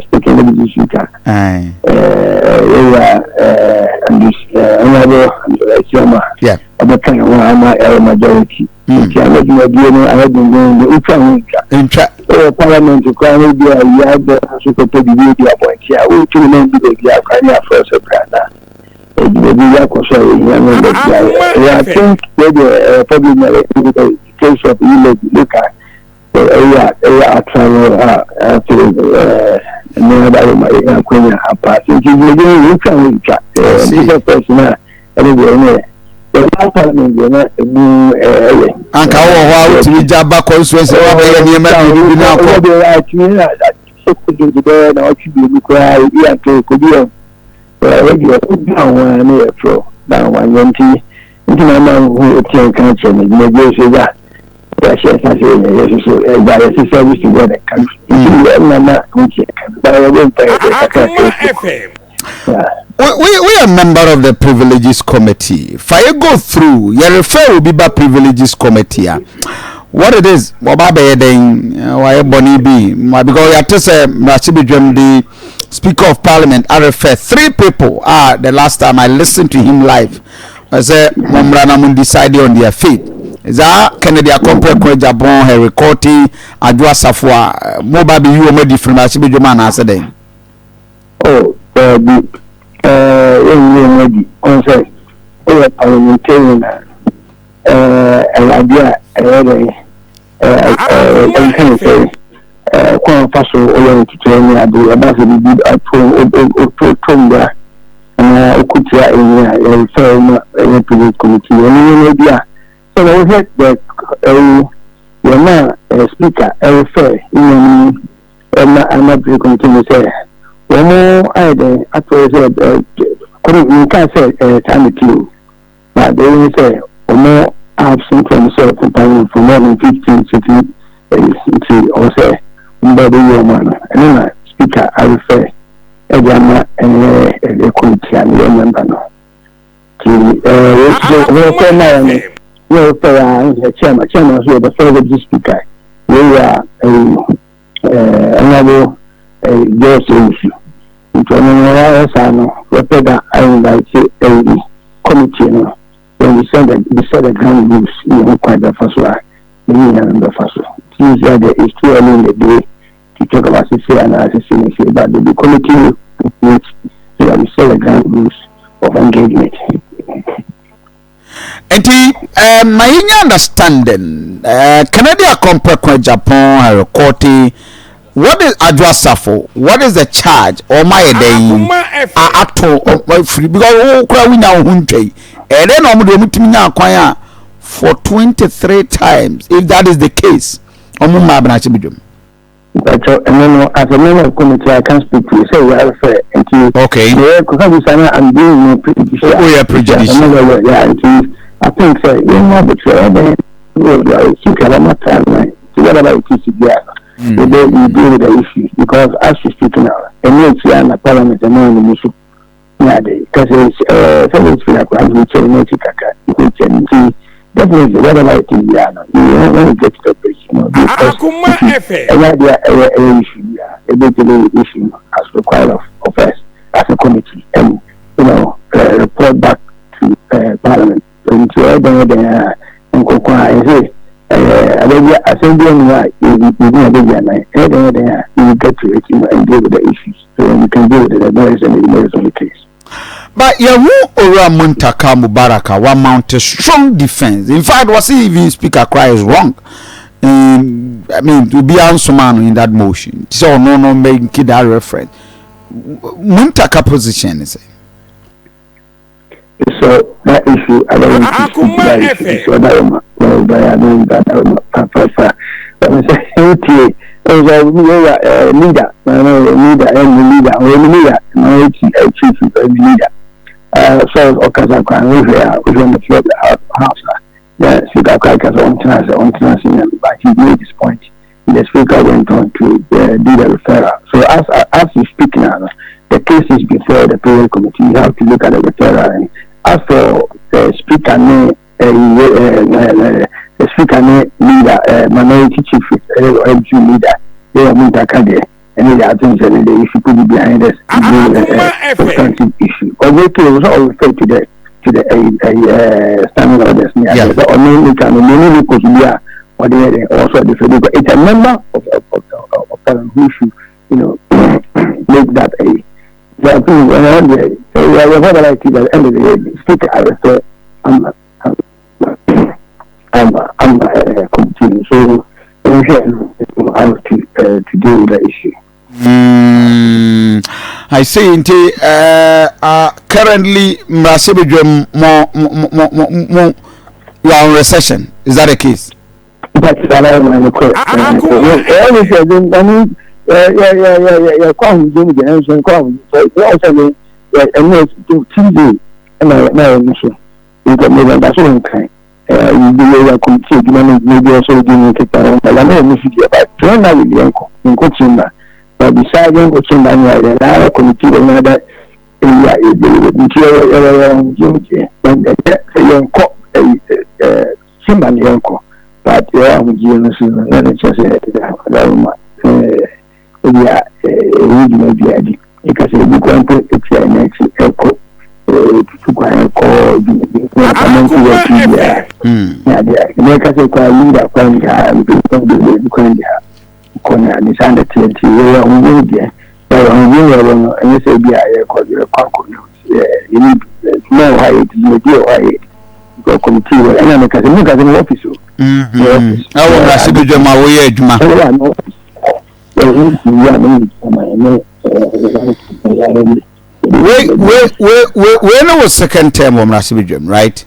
speaking of the speaker. Yeah. The kind of majority. I had been going the Parliament to cry with the Super Media point. Yeah, we can make the first of Ghana. I think probably the case of look at travel to We are a member of the Privileges Committee. If I go through, your refer will be by Privileges Committee. What it is, why Bonnie B? Because you have to say, the Speaker of Parliament, I refer 3 people. The last time I listened to him live, I said, Mombrana mun decide on their feet. Is that Kennedy Akompre Jabon, Harry Courty, Adwa Safwa, Mobabi, you are different. I should be German answer then. Oh, parliamentarian, idea, so I heard that you're not a speaker, I refer, I'm not very continuous. One more idea, I told you, you can't say time to you, but they will say, more absent from self for more than 15 cities, or say, but the woman, and then speaker, I refer, Edama and a committee, and remember now. Chairman, so the first speaker, we are another just issue. Into another that I invite a committee when we said the ground rules, you know, quite the first one, the first one. It's too early in the day to talk about CC and assassination, but the committee which we set the ground rules of engagement. And my understanding, Canada compare Japan, Harry Courty. What is Adwa Safo? What is the charge? Or my day free because we now hunte. And then for 23 times, if that is the case. But and then as a member of committee, I can speak to you. So we are fair. Okay. I'm doing prejudice. Yeah, I think so. You know, but we deal with the issues because as you speak now, and it's in the parliament and no the issue. Yeah, because it's definitely whatever it is, when you get to the bridge, issue as required of us as a committee, and report back to parliament. Into and you get to it and deal with the issues. So you can deal with the merits and the merits of the case. But Ora Muntaka Mubaraka one mount a strong defense. In fact, what even Speaker Cry is wrong. I mean, to be answer man in that motion. So no make that reference. Muntaka position is. So that issue, I don't want to speak that issue. So that leader. So Okazakwan we on the floor of the house. The speaker but he made this point. The speaker went on to do the referral. So as you speak now, the case is before the Privileges Committee. You have to look at the referral. And as for the speaker, the speaker leader, Manuel community chief or MG leader, they are moving back there. And they are things that the issue could be behind us. Substantive issue. But we can also refer to the standing orders. Or mainly can be or they also the it's a member of Parliament who should, make that a. So I think we are like at the end of the day, speaker, I refer, I'm continuing. So I'm here to deal with the issue. I say currently Mrasibijwe more you are on recession. Is that the case? That's the correct. Come Jimmy Generation come. So also and TV and my mission. You can make that one kind. You do committee, maybe also doing it. I know mission about join now with the uncle in coaching. But besides coaching, the committee another Jimmy and young cock Simban uncle. But I'm Jimmy and just maybe because we go and put it next echo to go and call make us a leader when corner and it's under TNT. We are on media, and you say, be a call you a concord. You need more high, you do high. Go committee, and because you look at an officer. I will not my way, when was second term of Mrasibijwe, right?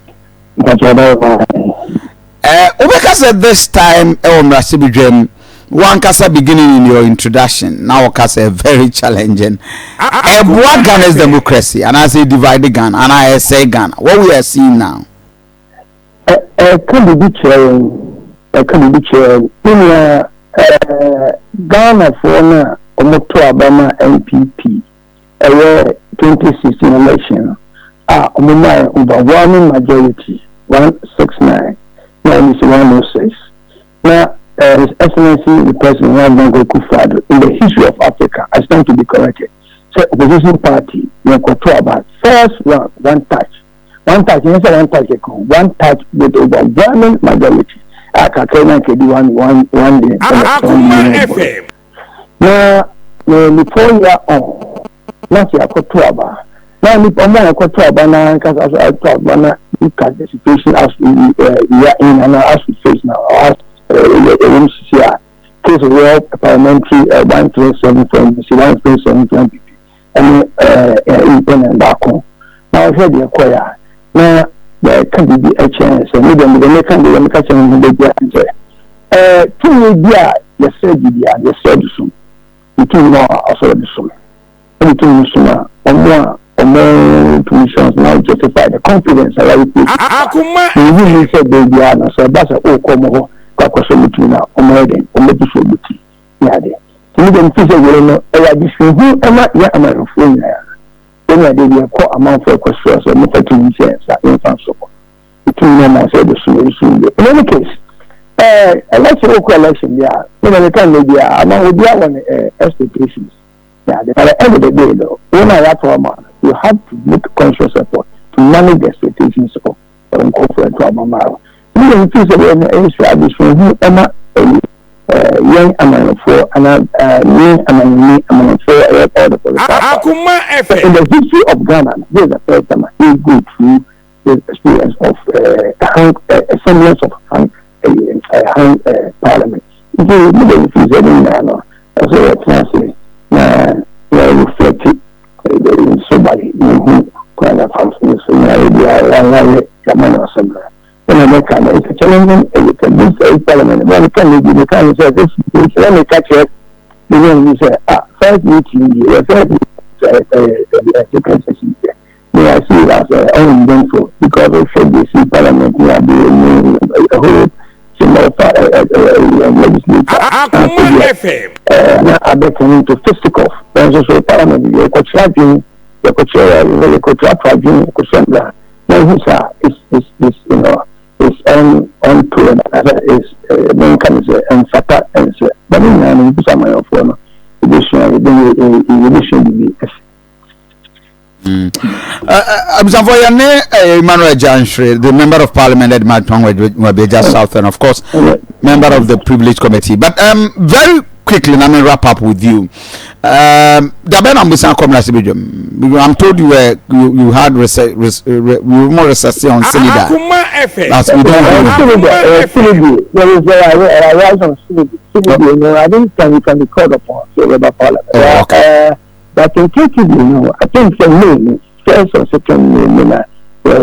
Obeka said this time Mrasibijwe one kasa beginning in your introduction. Now kasa very challenging. What Ghana's democracy and I say divided Ghana and I say Ghana. What we are seeing now? Can be chair. Ghana for now, Obama MPP, 2016 election, overwhelming majority, 169, now it's 106. Now, His Excellency the President Nana Akufo-Addo, in the history of Africa, I stand to be corrected. So, opposition party, about first round, one touch, one touch with overwhelming majority. Akakena kedi one day. Now, before you are not your Kotuaba. Now, if I'm not a Kotuaba, now, look at the situation as we are in and as we face now. As the case of world parliamentary 127 from 127 from and back home. Now, I've heard the acquire. Now, there can be a chance, and even the can be a catching in the answer. 2 years, you said so. You can know also the sum. Everything is sooner, or more commissions now justify the confidence I like to. You really said baby, and so that's a oh, come over, Kakosomutuna, or Morden, or Medisubuti. Yeah, to me, then, physical, I just who am I? Yeah, I'm a fool. When I did a call amount for questions or not to chance infant support. Between them, I said the solution. In any case, election local election, yeah, when I can maybe among with the one expectations. Yeah, but at the end of the day, though, when I have to amount, you have to make conscious effort to manage the expectations of corporate to Amaro. Even if you say an establishment who am young amount for and me amount for all the in the history of Ghana, this is the first time I go through the experience of a semblance of hung parliament. If you look at the also a chance reflected somebody who kind of has this similar. It's a challenging this parliament. When can be the kind of this let me catch it. You say, first meeting, second session. I see it as uneventful because of the see parliament, we are doing a whole legislature. I bet into fisticuffs. There's also parliament, you're charging, you're is unproven is men can say and Sata and say, but in an some of one edition to be. Emmanuel Janshre, the member of parliament at Martin Wabeja South, and of course, member of the privilege committee. But very quickly, let me wrap up with you. I'm told you had more research on Senegal. As we don't I think can be called upon to parliament. But in taking, I think for me, first or second name, but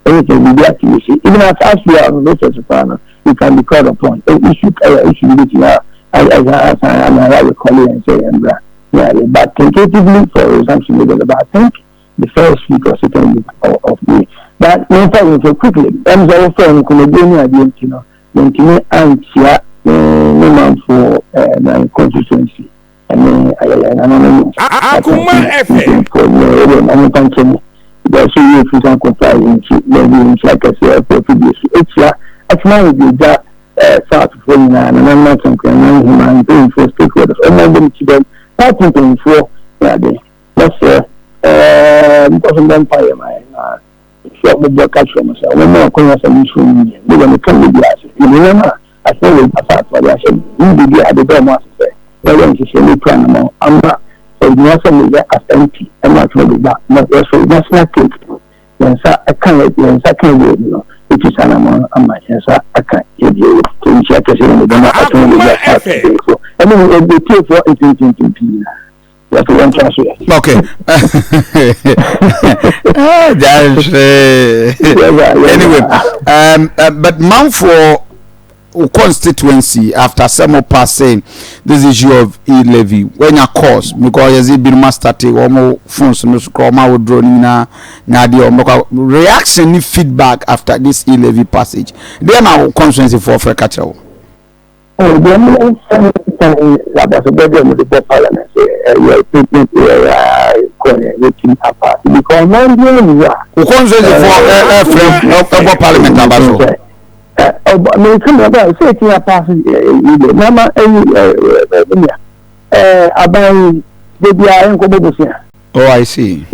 anything we get to see, even as we are on the partner, we can be called upon. Issue as I recall and say, but tentatively for resumption, I think the first week or second week of May. But in fact, quickly, I'm very firm, and for my constituency. I mean, I don't know. There's a few things comply in like I said, it's that South Florida, and I'm not saying I'm doing for stakeholders. I'm not going to them. Starting for let's say, because of empire, my short with your catch from myself. I'm not going to say, we're going to come with the asset. You remember, I said, I said, you did the other master. Well, then she said, I'm not. So you also need that as empty. I'm not really that. But also, that's not it. Yes, I can't let you, I can't do it, which is an amount of my yes, I can't give you to check us in the dinner. I don't really get that. So, I mean, if they take for it, that's one transfer. Okay. Anyway, but man for constituency after some passing this issue of e-levy when your course because it been mastered or more phones no scroll would draw na reaction feedback after this e-levy passage then our constituency for Africa. Oh, the only that was a bedroom of the parliament waiting apart because no for parliament about I come about saying a passage. Mama, about the Iron. Oh, I see.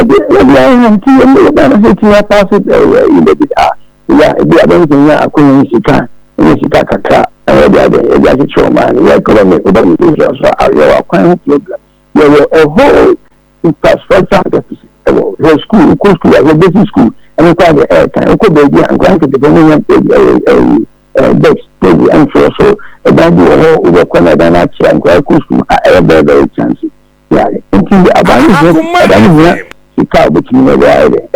And quite the air time, could be and granted the best baby and so a baby or corner than actually and quite custom very chances. Yeah, until the abandoned the cow between the ride, a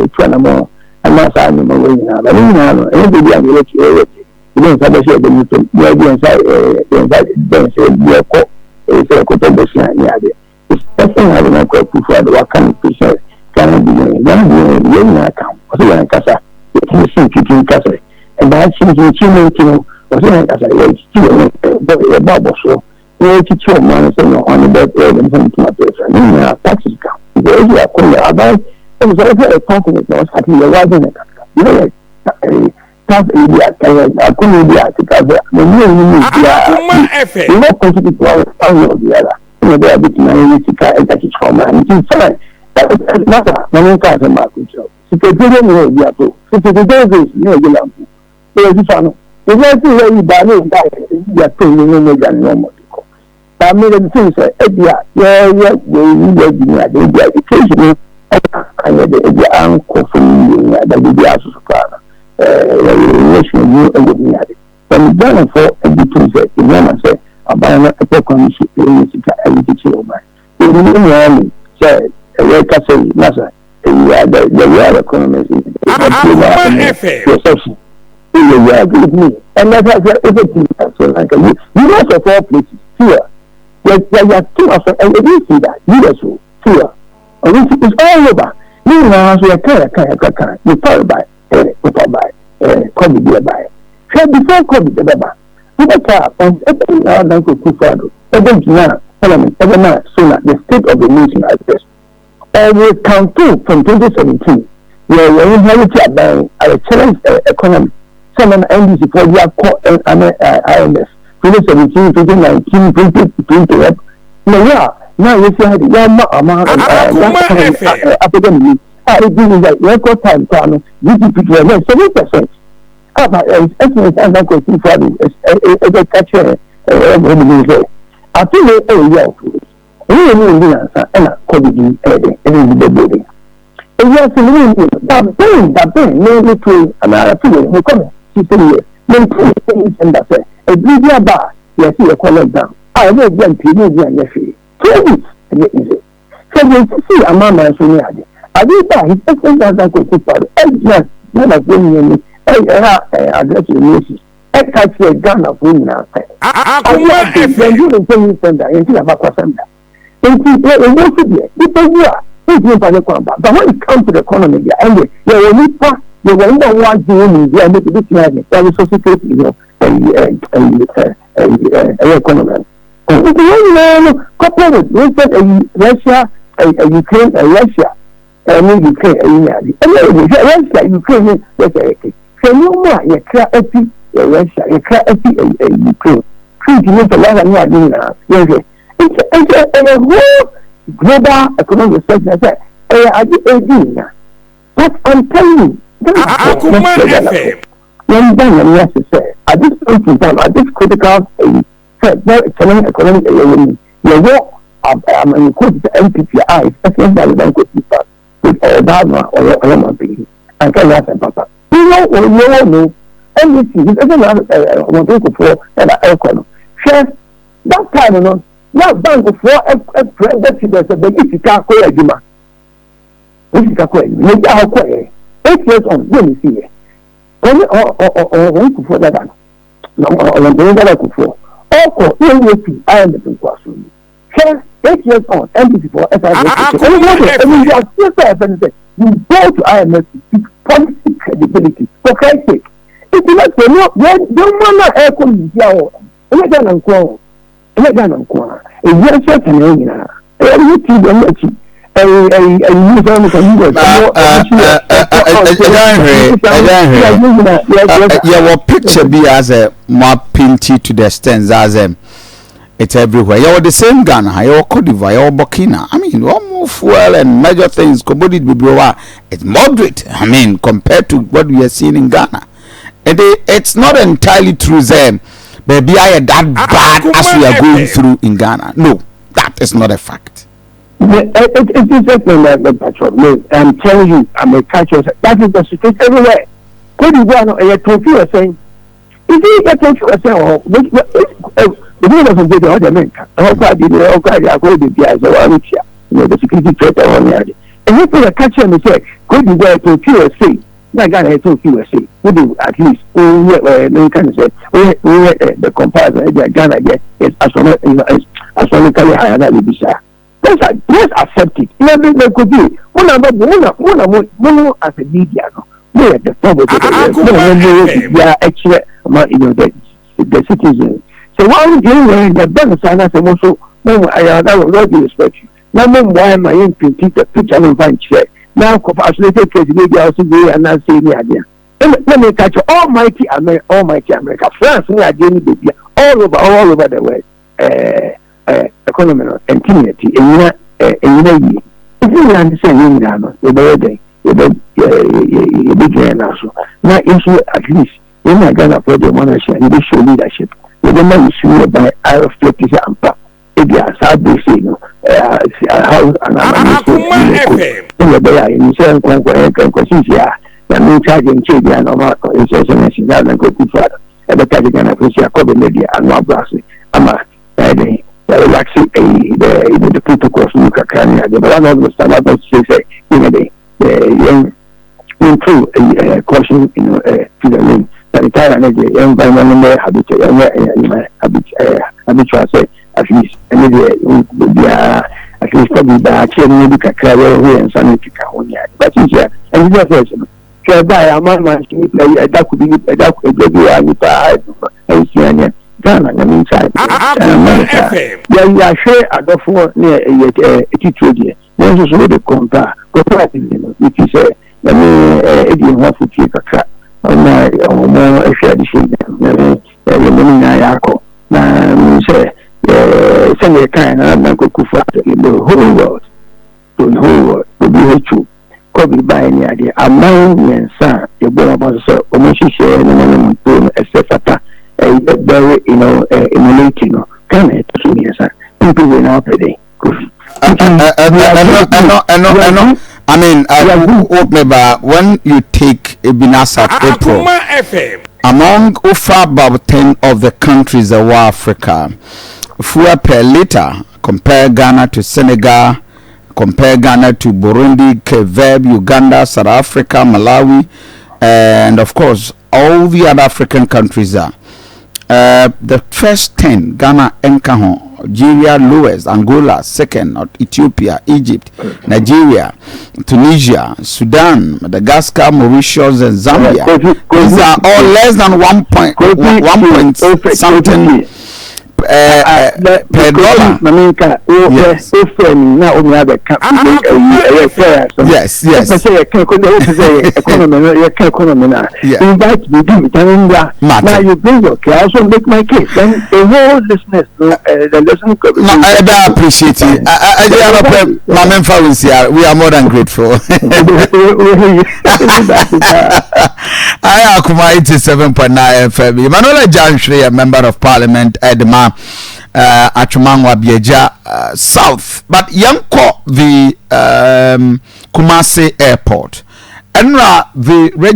twenty and not animal way now. But anybody I'm let you don't have a share the meeting, maybe inside the court, it's a couple. It's nothing I don't quite prefer the what kind of picture. Can be young account, also Casa, it's Casa, and that's children was in Casa, Bob so, we teach your money on the bed and something like this, and taxes account. There are calling about it was a compliment that was happening the right in the Casa. You know, I couldn't be at the Casa, the more contribute to our town of the other. You know, they are between and that's its home, and it's fine. That was not many times a market job. If they didn't know the apple, if they didn't know the lamp, they were found. The right way you buy it, you are paying no than normal. I made them think, the education, and the uncle from the Bibias of Ghana. Nation knew everything at it. When done for a bit in Yama said, I'm buying a commission, every children. The Miami said, the real economy perception. You are with me, and that has everything. So, like you know, of all places, fear. There are two of them, and you see that. You also fear. And it's all over. You know, we are kind. You follow by, COVID by. Before COVID, the Baba. You better on every now and then to Kufado, every now, Parliament, every now, sooner, the state of the nation address. We count two from 2017, where we inherited a challenge economy. some NDC for their IMF 2017, 2019, 2020. Now you see how the young African record time GDP to 7%. Estimates and that question for the catcher. I think they really and COVID in the building. Yes, that pain, no between another feeling, no comment, 16 years, no things and that's it. A media bar, yes, you call it down. I will get people and yes, 2 weeks, and it is it. So you see a man and so near. I did that, his essence as I could put out, and just never bring me, address the news. I catch a gun of women outside. I want to send you the same sender, and see about Cassandra. And see, it won't be because you are. But when it comes to the economy, anyway, you will need to you will not want to do the economy. Couple with Russia, Ukraine, Russia, Ukraine, Russia, Ukraine, so no more, you cry Russia, you cry Ukraine. Treat you to let them know. It's a whole global economic sector. But I'm telling you, when done necessary at this point in time, at this critical economic your work and quote the MPPI, especially that we don't go too far with Obama or Obama and can have a papa. You know, NBC, it doesn't have one thing for that economy. Share that time, you know. Now, bank before a president, a big Chicago, a Juma. This is a question. You are 8 years on, let me see it. Only or for that. No, or that for. Also, I am the question. 8 years on, NBC for you go to IMF to seek policy credibility. For Christ's sake. If you not say, no, don't want to air your picture be as a more pinty to the stands as it's everywhere. You're the same Ghana, you're Cote d'Ivoire, you're Burkina. I mean, almost fuel and major things, it's moderate. I mean, compared to what we are seeing in Ghana. It's not entirely true them. Baby, I am that bad as we are going through in Ghana. No, that is not a fact. It is just I'm telling you, I'm a catcher. That is the situation everywhere. Could you go on a trophy or saying, if you get a trophy or saying, the way of the other America, the security threat on the and you put a catcher and say, could you go to a trophy or say, I got a trophy or say, would you at least, no kind of say, the comparison, Ghana is astronomically higher than Libya. Let's accept it. There could be one as a media. No, at the top of actually, the citizens. So while you're the benefit, and I say, also, I will respect you. Now, why am I in the picture and find check? Now, isolated case, maybe also go and not say the idea. Let me catch almighty America, France, we are doing the all over the world. Economy and community in if you understand the birthday, you begin also. Now, issue at least when I got up for the monarchy and they show leadership, the man is sure by I reflect his ampa. If you are sad, they say, how and I'm in the day, in the questions here, the new charging change and normal institution and go too far. And the Catholic appreciate COVID media and more brassy. Relaxing the protocols look at Canada. The one of the standard say improve caution to the link. The entire environmental habitual say at least at least probably the maybe Kakara and Sanitica. But here and the person. By a man that could be a Ghana, I mean, yeah, share at the four near a teacher. There's also the compare, cooperative, which is a Eddie Waffle Chica. na omo ehwadishi na yemuni na yako na say send kind na kukufa the whole world to be true could be by any idea among yensa the boy about so omo share no to etc very emulating kind of to yensa people will not pay I mean, when you take Ebinasa April, among about 10 of the countries of Africa, fuel per liter, compare Ghana to Senegal, compare Ghana to Burundi, Cape Verde, Uganda, South Africa, Malawi, and of course, all the other African countries are. The first 10, Ghana, Enkaho, Algeria, lowest, Angola, second, Ethiopia, Egypt, Nigeria, Tunisia, Sudan, Madagascar, Mauritius, and Zambia. These are all less than 1 point something per dollar. Yes. Now you bring your case, I also make my case. Then the whole listeners, the listening I appreciate it. We are more than grateful. I Akuma 87.9 FM. Emmanuel Janshre, a member of Parliament, Edma Achumangwa Bieja South, but Yanko the Kumasi Airport. Enra the